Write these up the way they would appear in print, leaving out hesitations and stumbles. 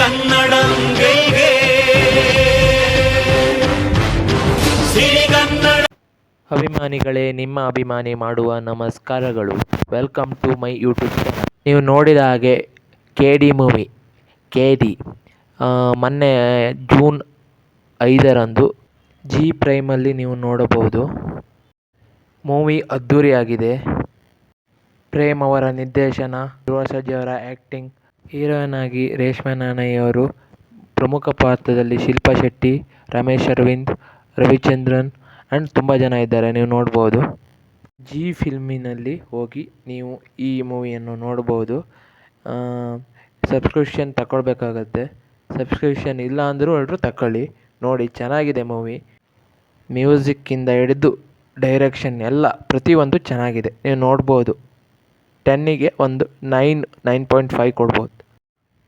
ಕನ್ನಡಂ ಗೆಲ್ಗೆ ಸಿರಿಗನ್ನಡ. ಅಭಿಮಾನಿಗಳೇ, ನಿಮ್ಮ ಅಭಿಮಾನಿ ಮಾಡುವ ನಮಸ್ಕಾರಗಳು. Welcome to my YouTube channel. ನೀವು ನೋಡಿದ ಹಾಗೆ KD ಮೂವಿ KD ಮೊನ್ನೆ ಜೂನ್ 5ರಂದು ಜಿ ಪ್ರೈಮಲ್ಲಿ ನೀವು ನೋಡಬಹುದು. ಮೂವಿ ಅದ್ಧೂರಿಯಾಗಿದೆ. ಪ್ರೇಮ್ ಅವರ ನಿರ್ದೇಶನ, ಧ್ರುವ ಸರ್ಜಾ ಅವರ ಆ್ಯಕ್ಟಿಂಗ್, ಹೀರೋಯಿನ್ ಆಗಿ ರೇಷ್ಮಾ ನಾನಯ್ಯವರು, ಪ್ರಮುಖ ಪಾತ್ರದಲ್ಲಿ ಶಿಲ್ಪಾ ಶೆಟ್ಟಿ, ರಮೇಶ್ ಅರವಿಂದ್, ರವಿಚಂದ್ರನ್ ಆ್ಯಂಡ್ ತುಂಬ ಜನ ಇದ್ದಾರೆ, ನೀವು ನೋಡ್ಬೋದು. ಜಿ ಫಿಲ್ಮಿನಲ್ಲಿ ಹೋಗಿ ನೀವು ಈ ಮೂವಿಯನ್ನು ನೋಡ್ಬೋದು. ಸಬ್ಸ್ಕ್ರಿಪ್ಷನ್ ತಗೊಳ್ಬೇಕಾಗತ್ತೆ. ಸಬ್ಸ್ಕ್ರಿಪ್ಷನ್ ಇಲ್ಲ ಅಂದರೂ ಎಲ್ಲರೂ ತಗೊಳ್ಳಿ, ನೋಡಿ ಚೆನ್ನಾಗಿದೆ ಮೂವಿ. ಮ್ಯೂಸಿಕ್ಕಿಂದ ಹಿಡಿದು ಡೈರೆಕ್ಷನ್ ಎಲ್ಲ ಪ್ರತಿಯೊಂದು ಚೆನ್ನಾಗಿದೆ, ನೀವು ನೋಡ್ಬೋದು. 10ಗೆ ಒಂದು 9.5 ಕೊಡ್ಬೋದು.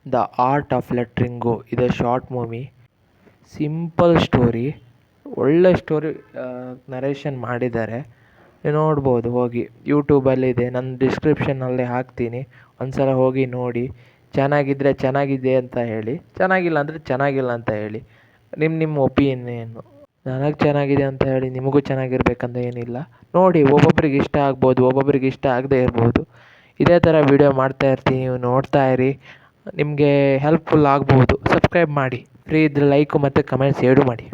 ದ ಆರ್ಟ್ ಆಫ್ ಲೆಟ್ರಿಂಗು ಇದೆ ಶಾರ್ಟ್ ಮೂವಿ. ಸಿಂಪಲ್ ಸ್ಟೋರಿ, ಒಳ್ಳೆ ಸ್ಟೋರಿ ನರೇಷನ್ ಮಾಡಿದ್ದಾರೆ, ನೀವು ನೋಡ್ಬೋದು. ಹೋಗಿ ಯೂಟ್ಯೂಬಲ್ಲಿದೆ, ನಾನು ಡಿಸ್ಕ್ರಿಪ್ಷನಲ್ಲಿ ಹಾಕ್ತೀನಿ, ಒಂದ್ಸಲ ಹೋಗಿ ನೋಡಿ. ಚೆನ್ನಾಗಿದ್ದರೆ ಚೆನ್ನಾಗಿದೆ ಅಂತ ಹೇಳಿ, ಚೆನ್ನಾಗಿಲ್ಲ ಅಂದರೆ ಚೆನ್ನಾಗಿಲ್ಲ ಅಂತ ಹೇಳಿ. ನಿಮ್ಮ ಒಪಿನಿಯನ್ನು. ನನಗೆ ಚೆನ್ನಾಗಿದೆ ಅಂತ ಹೇಳಿ ನಿಮಗೂ ಚೆನ್ನಾಗಿರ್ಬೇಕಂತ ಏನಿಲ್ಲ. ನೋಡಿ, ಒಬ್ಬೊಬ್ರಿಗೆ ಇಷ್ಟ ಆಗ್ಬೋದು, ಒಬ್ಬೊಬ್ರಿಗೆ ಇಷ್ಟ ಆಗದೇ ಇರ್ಬೋದು. ಇದೇ ಥರ ವೀಡಿಯೋ ಮಾಡ್ತಾ ಇರ್ತೀನಿ, ನೀವು ನೋಡ್ತಾ ಇರಿ. ನಿಮಗೆ ಹೆಲ್ಪ್ಫುಲ್ ಆಗ್ಬೋದು. ಸಬ್ಸ್ಕ್ರೈಬ್ ಮಾಡಿ, ಫ್ರೀ ಇದ್ದರೆ ಲೈಕು ಮತ್ತು ಕಮೆಂಟ್ಸ್ 2 ಮಾಡಿ.